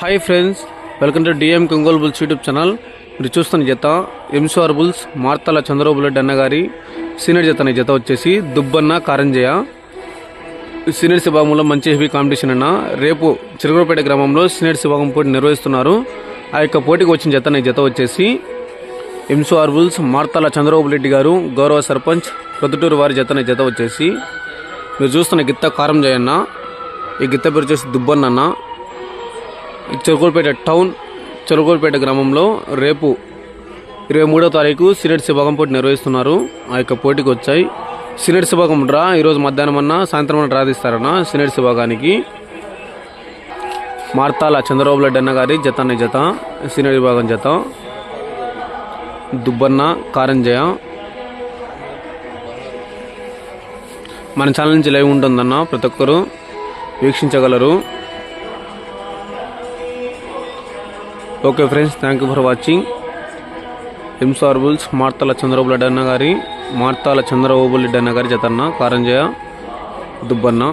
Hi friends, welcome to DM కొంగోలు bulls YouTube channel. మీరు చూస్తున్న జత ఎంసీఆర్ బుల్స్ మార్తల చంద్రబాబు రెడ్డి అన్న గారి సీనియర్ జత. జత వచ్చేసి దుబ్బన్న కారంజయ. సీనియర్స్ విభాగంలో మంచి హెవీ కాంపిటీషన్ అన్న. రేపు చిరగరపేట గ్రామంలో సీనియర్స్ విభాగం పోటీ నిర్వహిస్తున్నారు. ఆ యొక్క పోటీకి వచ్చిన జత వచ్చేసి ఎంసీఆర్ బుల్స్ మార్తల చంద్రబాబు రెడ్డి గారు గౌరవ సర్పంచ్ ప్రొద్దుటూరు వారి జత వచ్చేసి మీరు చూస్తున్న గిత్త కారంజయ అన్న. ఈ గిత్త పేరు వచ్చేసి దుబ్బన్న అన్న. చిరగోల్పేట టౌన్ చిరగోల్పేట గ్రామంలో రేపు 23వ తారీఖు సీనియర్స్ విభాగం పోటీ నిర్వహిస్తున్నారు. ఆ యొక్క పోటీకి వచ్చాయి. సీనియర్స్ విభాగం డ్రా ఈరోజు మధ్యాహ్నం అన్న సాయంత్రం అన్న డ్రా తీస్తారన్న. సీనియర్స్ విభాగానికి మార్తాల చంద్రబాబు రెడ్డి అన్న గారి జత సీనియర్ విభాగం జత దుబ్బన్న కారంజయ. మన ఛానల్ నుంచి లైవ్ ఉంటుందన్న, ప్రతి ఒక్కరు వీక్షించగలరు. Okay friends, thank you for watching. MCR bulls Marthala Chandrababu Reddy అన్న గారి జత అన్న కారంజయ దుబ్బన్న.